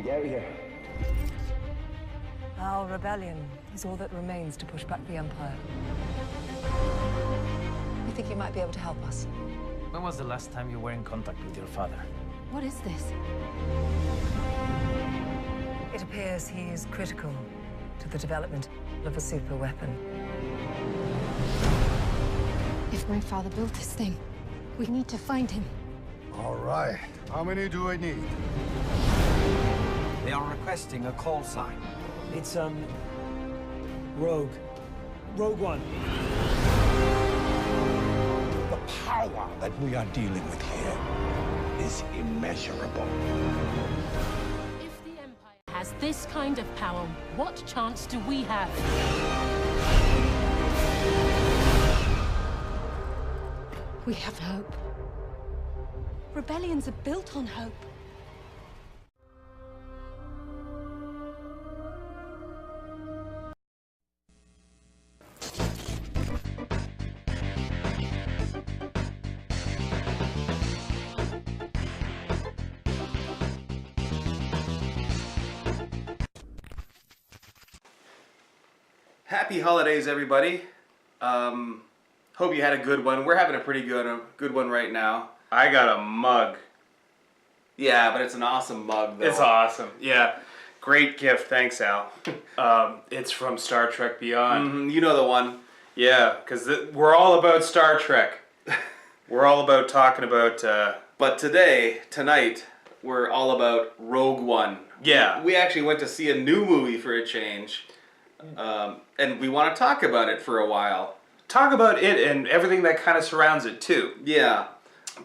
Get out of here. Our rebellion is all that remains to push back the Empire. We think you might be able to help us. When was the last time you were in contact with your father? What is this? It appears he is critical to the development of a super weapon. If my father built this thing, we need to find him. All right. How many do I need? They are requesting a call sign. It's, Rogue. Rogue One. The power that we are dealing with here is immeasurable. If the Empire has this kind of power, what chance do we have? We have hope. Rebellions are built on hope. Happy holidays, everybody. Hope you had a good one. We're having a pretty good one right now. I got a mug. Yeah, but it's an awesome mug, though. It's awesome. Yeah. Great gift. Thanks, Al. It's from Star Trek Beyond. Mm-hmm. You know the one. Yeah, because we're all about Star Trek. We're all about talking about... But tonight, we're all about Rogue One. Yeah. We actually went to see a new movie for a change. And we want to talk about it for a while. Talk about it and everything that kind of surrounds it, too. Yeah.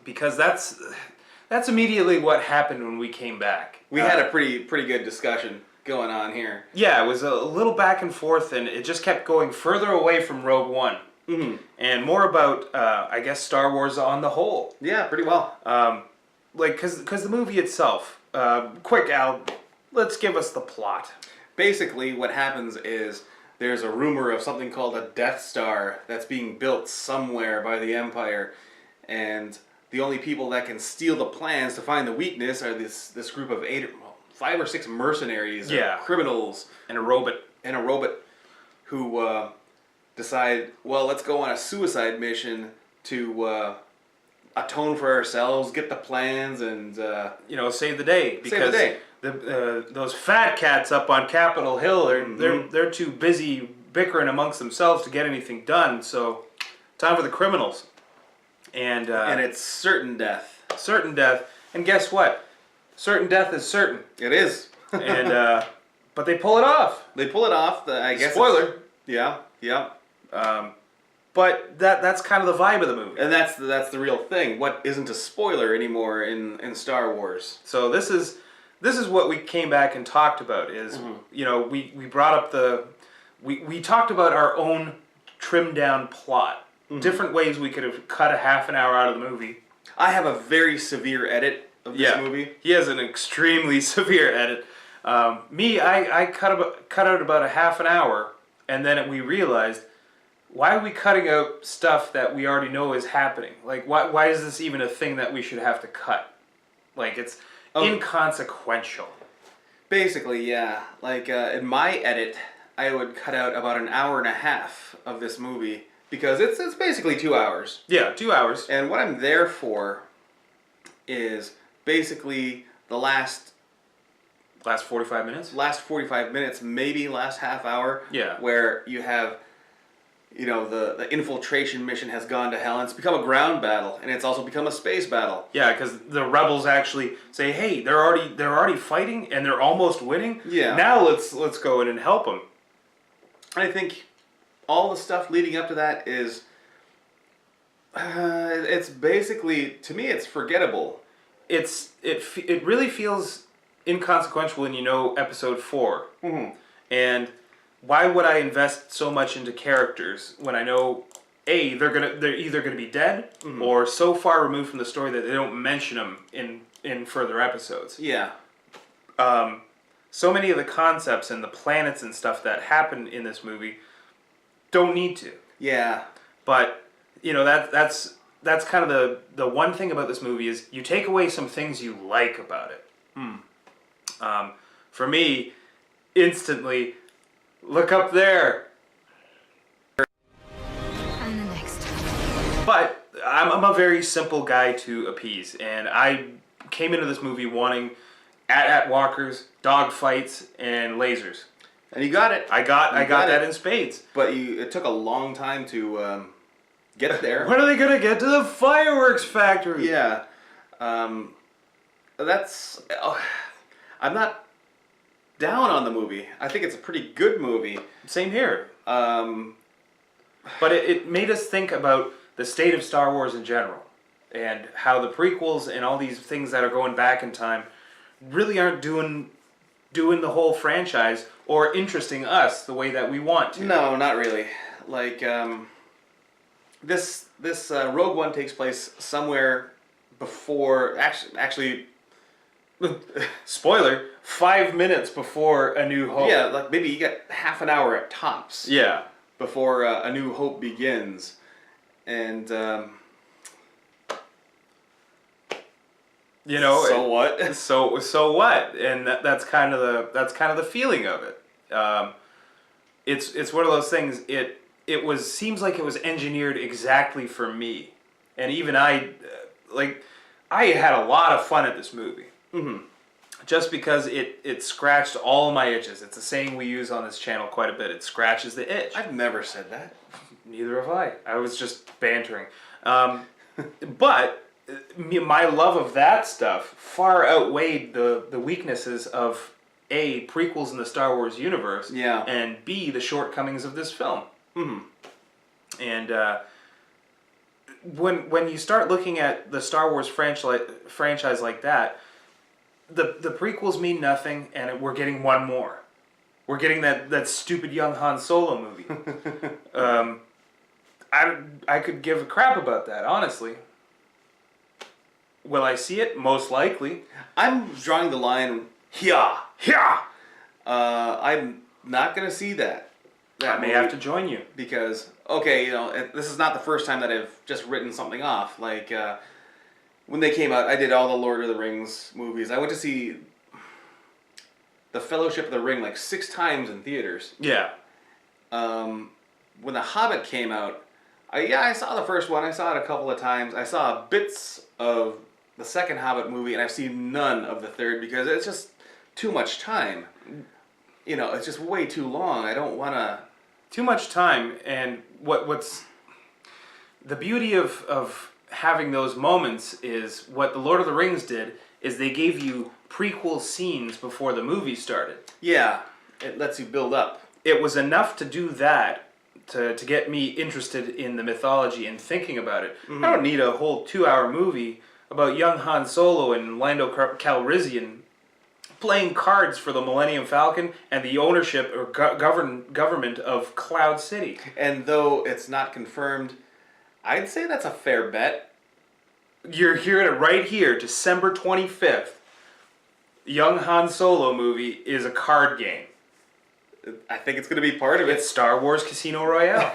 Because that's immediately what happened when we came back. We had a pretty good discussion going on here. Yeah, it was a little back and forth, and it just kept going further away from Rogue One. Mm-hmm. And more about, I guess, Star Wars on the whole. Yeah, pretty well. Because the movie itself, quick, Al, let's give us the plot. Basically, what happens is there's a rumor of something called a Death Star that's being built somewhere by the Empire, and the only people that can steal the plans to find the weakness are this group of 5 or 6 mercenaries, or criminals, and a robot, who decide, well, let's go on a suicide mission to atone for ourselves, get the plans, and save the day. Because save the day. Those fat cats up on Capitol Hill they're too busy bickering amongst themselves to get anything done. So, time for the criminals. And it's certain death. Certain death. And guess what? Certain death is certain. It is. And but they pull it off. They pull it off. I guess. Spoiler. Yeah. But that's kind of the vibe of the movie. And that's the real thing. What isn't a spoiler anymore in Star Wars? So this is what we came back and talked about. Is we brought up we talked about our own trimmed down plot. Different ways we could have cut a half an hour out of the movie. I have a very severe edit of this movie. He has an extremely severe edit. I cut out about a half an hour, and then we realized, why are we cutting out stuff that we already know is happening? Like, why is this even a thing that we should have to cut? Like, it's inconsequential. Basically, yeah. Like, in my edit, I would cut out about an hour and a half of this movie, because it's basically 2 hours. Yeah, 2 hours. And what I'm there for is basically the last 45 minutes? Last 45 minutes, maybe last half hour. Yeah. Where you have, the infiltration mission has gone to hell, and it's become a ground battle, and it's also become a space battle. Yeah, because the rebels actually say, hey, they're already fighting, and they're almost winning. Yeah. Now let's go in and help them. I think all the stuff leading up to that is, it's basically, to me, it's forgettable. It really feels inconsequential when you know episode 4. Mm-hmm. And why would I invest so much into characters when I know they're either gonna be dead or so far removed from the story that they don't mention them in further episodes. Yeah. So many of the concepts and the planets and stuff that happen in this movie don't need to. Yeah. But that's kind of the one thing about this movie is you take away some things you like about it. For me, instantly, look up there. And the next. But I'm a very simple guy to appease, and I came into this movie wanting at walkers, dog fights, and lasers. And you got it. I got that in spades. But it took a long time to get there. When are they gonna get to the fireworks factory? Yeah. That's... I'm not down on the movie. I think it's a pretty good movie. Same here. But it made us think about the state of Star Wars in general, and how the prequels and all these things that are going back in time really aren't doing the whole franchise or interesting us the way that we want to. No, not really. Like, this Rogue One takes place somewhere before... Actually... Spoiler, 5 minutes before A New Hope. Yeah, like maybe you get half an hour at tops. Yeah. Before A New Hope begins. And, you know, so what? So what? And that's kind of the feeling of it. It's one of those things. It seems like it was engineered exactly for me, and even I had a lot of fun at this movie. Mm-hmm. Just because it scratched all my itches. It's a saying we use on this channel quite a bit. It scratches the itch. I've never said that. Neither have I. I was just bantering. But my love of that stuff far outweighed the weaknesses of A, prequels in the Star Wars universe, yeah, and B, the shortcomings of this film. Mm-hmm. And when you start looking at the Star Wars franchise like that, the prequels mean nothing, and we're getting one more. We're getting that stupid young Han Solo movie. I could give a crap about that, honestly. Will I see it? Most likely. I'm drawing the line here. I'm not gonna see that. I may have to join you. Because, okay, this is not the first time that I've just written something off. Like, when they came out, I did all the Lord of the Rings movies. I went to see The Fellowship of the Ring like 6 times in theaters. Yeah. When The Hobbit came out, I saw the first one. I saw it a couple of times. I saw bits of the second Hobbit movie, and I've seen none of the third because it's just too much time. It's just way too long. I don't want to... Too much time, and what's... The beauty of having those moments is what the Lord of the Rings did, is they gave you prequel scenes before the movie started. Yeah, it lets you build up. It was enough to do that, to get me interested in the mythology and thinking about it. Mm-hmm. I don't need a whole 2-hour movie about young Han Solo and Lando Calrissian playing cards for the Millennium Falcon and the ownership or government of Cloud City. And though it's not confirmed, I'd say that's a fair bet. You're hearing it right here, December 25th. Young Han Solo movie is a card game. I think it's going to be part of it. It's Star Wars Casino Royale.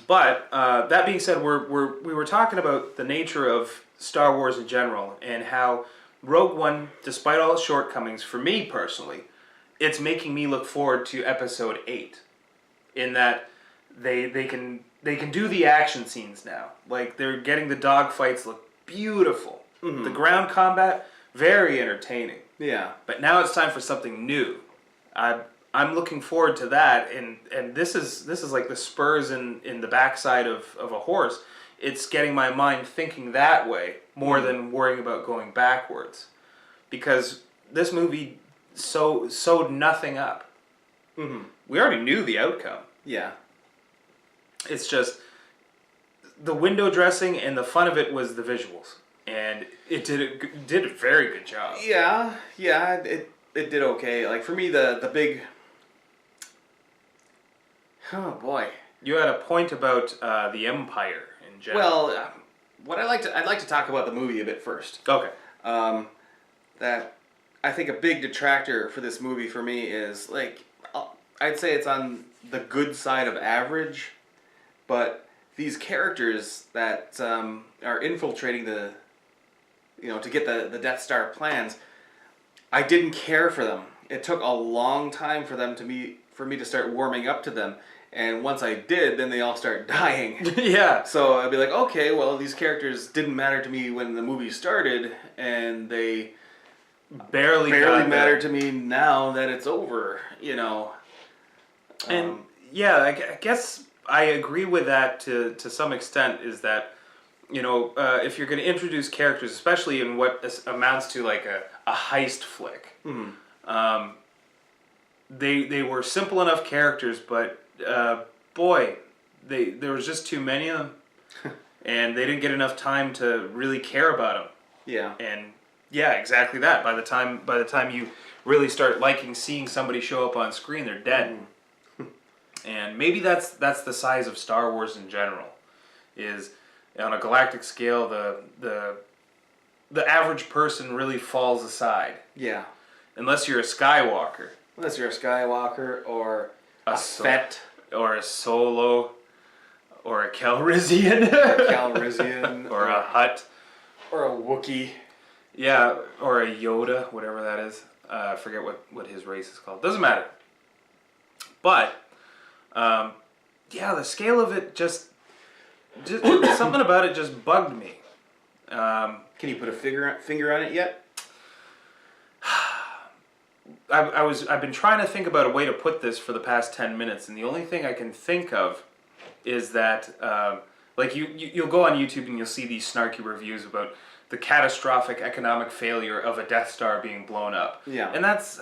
But that being said, we were talking about the nature of Star Wars in general and how Rogue One, despite all its shortcomings, for me personally, it's making me look forward to Episode 8. In that they can do the action scenes now. Like, they're getting the dogfights look beautiful. Mm-hmm. The ground combat, very entertaining. Yeah. But now it's time for something new. I'm looking forward to that, and this is like the spurs in the backside of a horse. It's getting my mind thinking that way more than worrying about going backwards, because this movie sewed nothing up. Mm-hmm. We already knew the outcome. Yeah. It's just the window dressing and the fun of it was the visuals, and it did a very good job. Yeah, it did okay. Like, for me, the big... Oh, boy. You had a point about the Empire in general. Well, I'd like to talk about the movie a bit first. Okay. That I think a big detractor for this movie for me is, like, I'd say it's on the good side of average, but these characters that are infiltrating to get the Death Star plans, I didn't care for them. It took a long time for me to start warming up to them. And once I did, then they all start dying. Yeah. So I'd be like, okay, well, these characters didn't matter to me when the movie started, and they barely matter to me now that it's over, you know. And yeah, I guess I agree with that to some extent, is that, you know, if you're going to introduce characters, especially in what amounts to like a heist flick, they were simple enough characters, but boy, there was just too many of them, and they didn't get enough time to really care about them. Yeah. And yeah, exactly that. By the time you really start liking seeing somebody show up on screen, they're dead. And maybe that's the size of Star Wars in general. Is on a galactic scale, the average person really falls aside. Yeah. Unless you're a Skywalker. Unless you're a Skywalker or a Fett. Or a Solo. Or a Calrissian. Or a Hutt. Or a Wookiee. Yeah, or a Yoda, whatever that is. I forget what his race is called. Doesn't matter. But, yeah, the scale of it just something about it just bugged me. Can you put a finger on it yet? I've been trying to think about a way to put this for the past 10 minutes, and the only thing I can think of is that, like you'll go on YouTube and you'll see these snarky reviews about the catastrophic economic failure of a Death Star being blown up. Yeah. And that's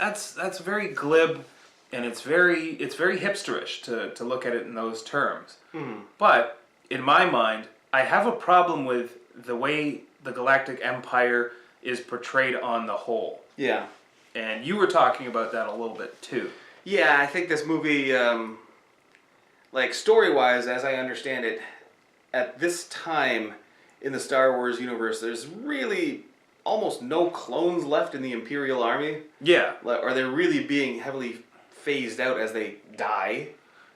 very glib, and it's very hipsterish to look at it in those terms. Mm-hmm. But in my mind, I have a problem with the way the Galactic Empire is portrayed on the whole. Yeah. And you were talking about that a little bit too. Yeah, I think this movie, like story-wise, as I understand it, at this time in the Star Wars universe, there's really almost no clones left in the Imperial Army. Yeah. Or they're really being heavily phased out as they die.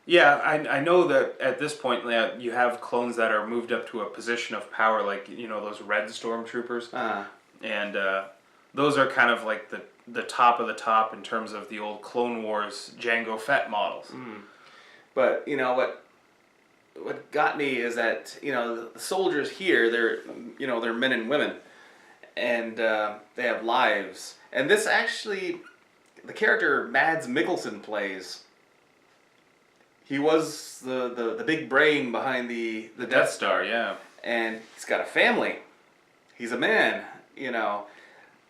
Yeah, I know that at this point you have clones that are moved up to a position of power, like, you know, those red stormtroopers. And those are kind of like the top of the top in terms of the old Clone Wars Jango Fett models. But, you know, what got me is that, you know, the soldiers here, they're men and women. And they have lives. And this actually, the character Mads Mikkelsen plays, he was the big brain behind the Death Star. Yeah. And he's got a family. He's a man, you know.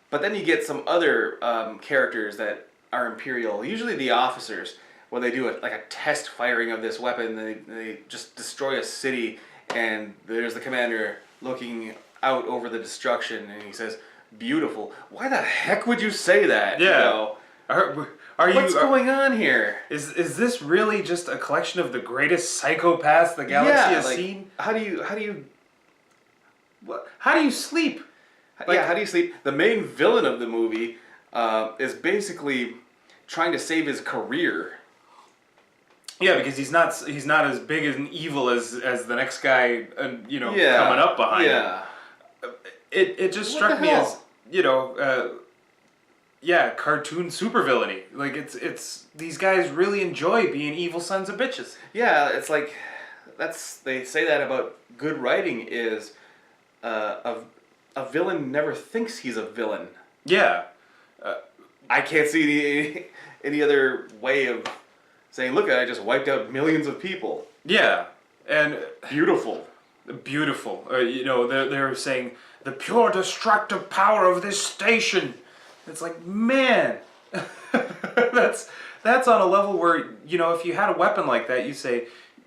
But then you get some other characters that are Imperial, usually the officers, when they do a test firing of this weapon, they just destroy a city, and there's the commander looking out over the destruction, and he says, "Beautiful." Why the heck would you say that? Yeah. You know? What's going on here? Is this really just a collection of the greatest psychopaths the galaxy has seen? How do you sleep? How do you sleep? The main villain of the movie is basically trying to save his career. Yeah, because he's not as big and evil as the next guy, coming up behind him. It just struck me as, cartoon supervillainy. Like it's these guys really enjoy being evil sons of bitches. Yeah, it's like they say that about good writing is a villain never thinks he's a villain. Yeah. I can't see any other way of saying, look, I just wiped out millions of people. Yeah. And beautiful. They're saying the pure destructive power of this station. It's like, man, that's on a level where, if you had a weapon like that,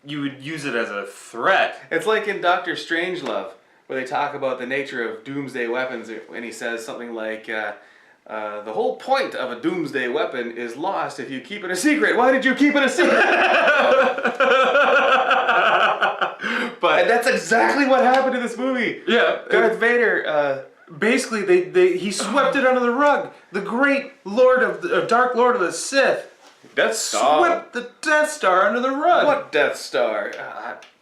you would use it as a threat. It's like in Dr. Strangelove, where they talk about the nature of doomsday weapons, and he says something like, the whole point of a doomsday weapon is lost if you keep it a secret. Why did you keep it a secret? And that's exactly what happened in this movie. Yeah. Darth Vader, basically, he swept it under the rug. The great Dark Lord of the Sith Death Star. Swept the Death Star under the rug. What Death Star?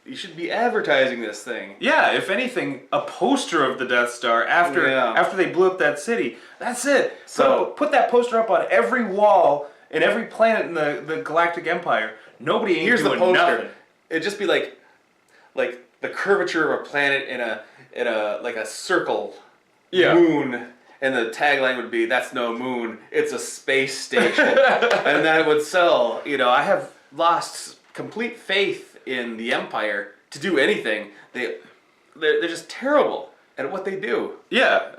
You should be advertising this thing. Yeah, if anything, a poster of the Death Star after they blew up that city. That's it. So put that poster up on every wall in every planet in the Galactic Empire. Nobody ain't here's doing the poster. nothing. It'd just be like the curvature of a planet in a like a circle moon, and the tagline would be, "That's no moon, it's a space station," and that would sell. You know, I have lost complete faith in the Empire to do anything. They're just terrible at what they do. Yeah,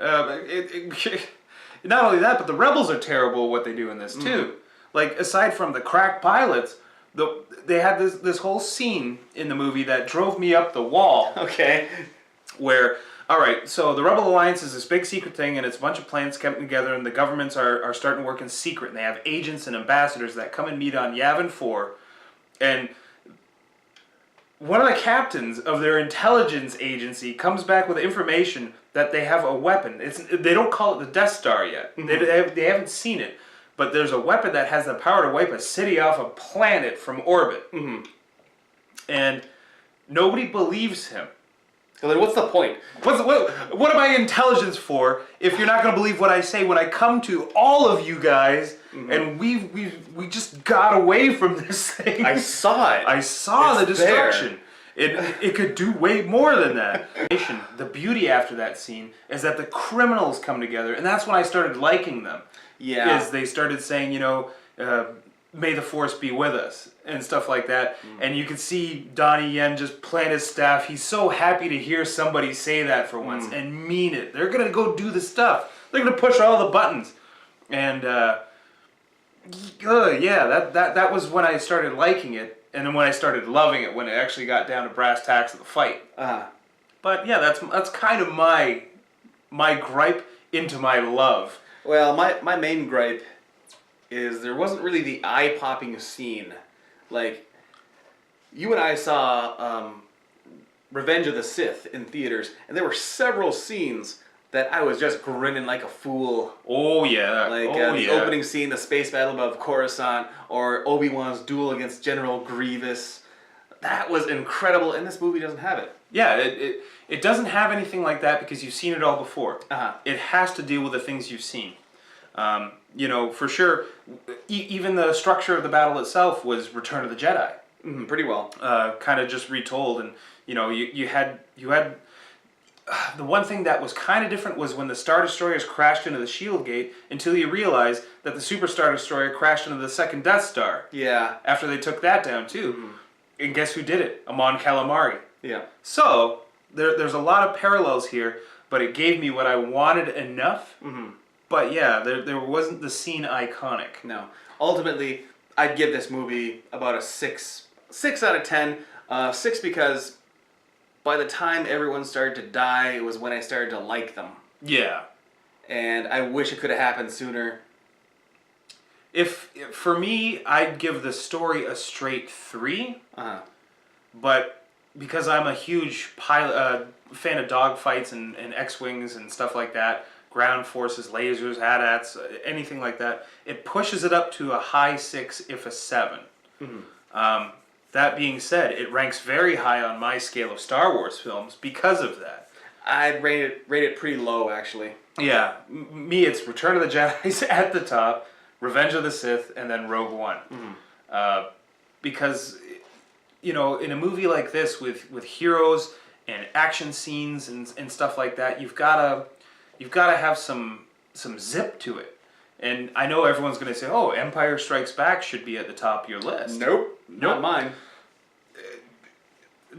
not only that, but the rebels are terrible at what they do in this too. Like, aside from the crack pilots, they had this whole scene in the movie that drove me up the wall. Okay. Where, all right, so the Rebel Alliance is this big secret thing, and it's a bunch of planets kept together, and the governments are starting to work in secret, and they have agents and ambassadors that come and meet on Yavin 4, and one of the captains of their intelligence agency comes back with information that they have a weapon. They don't call it the Death Star yet. They haven't seen it. But there's a weapon that has the power to wipe a city off a planet from orbit. And nobody believes him. So then what's the point? What am I intelligence for if you're not going to believe what I say when I come to all of you guys and we just got away from this thing? I saw it. I saw the It's destruction. It could do way more than that. The beauty after that scene is that the criminals come together, and that's when I started liking them. Yeah. Is they started saying, you know, may the force be with us, and stuff like that. And you can see Donnie Yen just plant his staff. He's so happy to hear somebody say that for once and mean it. They're going to go do the stuff. They're going to push all the buttons. And, yeah, that was when I started liking it. And then when I started loving it, when it actually got down to brass tacks of the fight. But yeah, that's kind of my gripe into my love. Well, my main gripe is there wasn't really the eye-popping scene. Like, you and I saw Revenge of the Sith in theaters, and there were several scenes that I was just grinning like a fool. Oh yeah. Like the opening scene, the space battle above Coruscant, or Obi-Wan's duel against General Grievous. That was incredible, and this movie doesn't have it. Yeah, it doesn't have anything like that because you've seen it all before. It has to deal with the things you've seen. You know, for sure, even the structure of the battle itself was Return of the Jedi. Pretty well. Kind of just retold, and you know, you had the one thing that was kind of different was when the Star Destroyers crashed into the Shield Gate, until you realize that the Super Star Destroyer crashed into the second Death Star. Yeah. After they took that down too. And guess who did it? Amon Calamari. Yeah. So there's a lot of parallels here, but it gave me what I wanted enough. But yeah, there wasn't the scene iconic. No. Ultimately, I'd give this movie about a 6 out of 10. 6 because by the time everyone started to die, it was when I started to like them. Yeah. And I wish it could have happened sooner. If for me, I'd give the story a straight 3. But because I'm a huge fan of dogfights and X-Wings and stuff like that, ground forces, lasers, AT-ATs, anything like that, it pushes it up to a high 6, if a 7. That being said, it ranks very high on my scale of Star Wars films because of that. I'd rate it pretty low, actually. Yeah, me, it's Return of the Jedi at the top, Revenge of the Sith, and then Rogue One. Because, you know, in a movie like this with heroes and action scenes and stuff like that, you've gotta have some zip to it. And I know everyone's gonna say, "Oh, Empire Strikes Back should be at the top of your list." Nope, not mine.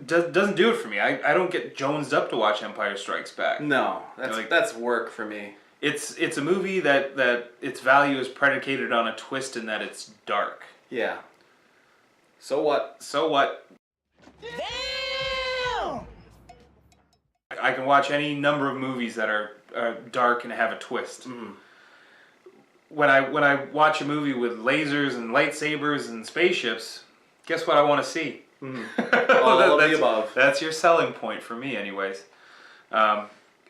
Doesn't do it for me. I don't get jonesed up to watch Empire Strikes Back. No, that's work for me. It's a movie that its value is predicated on a twist in that it's dark. Yeah. So what? So what? Damn! I can watch any number of movies that are dark and have a twist. When I watch a movie with lasers and lightsabers and spaceships, guess what I want to see? All of the above. That's your selling point for me, anyways.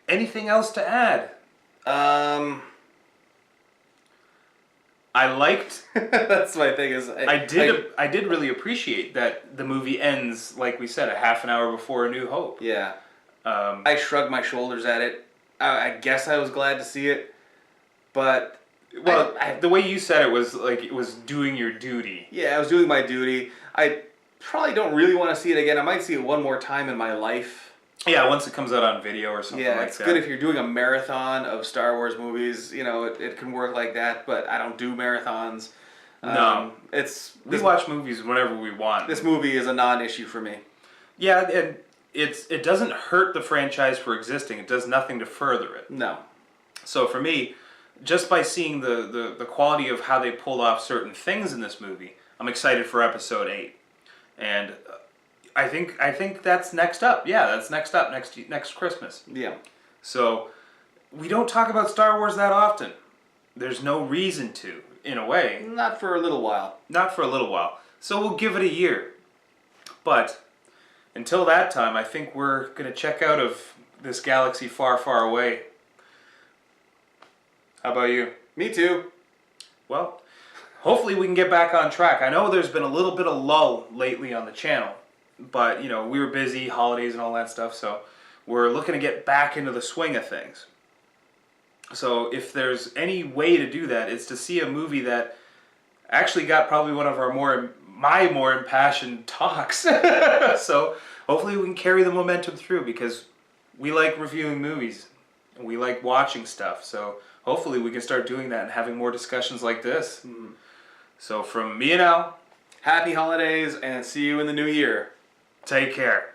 Anything else to add? I liked. That's my thing. Is I did really appreciate that the movie ends, like we said, a half an hour before A New Hope. Yeah. I shrugged my shoulders at it. I guess I was glad to see it, but well, the way you said it was like it was doing your duty. Yeah, I was doing my duty. I probably don't really want to see it again. I might see it one more time in my life. Yeah, once it comes out on video or something like that. Yeah, it's good if you're doing a marathon of Star Wars movies. You know, it can work like that, but I don't do marathons. No. We watch movies whenever we want. This movie is a non-issue for me. Yeah, and it doesn't hurt the franchise for existing. It does nothing to further it. No. So for me, just by seeing the quality of how they pulled off certain things in this movie, I'm excited for Episode 8. And I think that's next up. Yeah, that's next up, next Christmas. Yeah. So we don't talk about Star Wars that often. There's no reason to, in a way. Not for a little while. Not for a little while. So we'll give it a year. But until that time, I think we're going to check out of this galaxy far, far away. How about you? Me too. Well, hopefully we can get back on track. I know there's been a little bit of lull lately on the channel. But, you know, we were busy, holidays and all that stuff, so we're looking to get back into the swing of things. So if there's any way to do that, it's to see a movie that actually got probably one of my more impassioned talks. So hopefully we can carry the momentum through, because we like reviewing movies and we like watching stuff. So hopefully we can start doing that and having more discussions like this. So from me and Al, happy holidays and see you in the new year. Take care.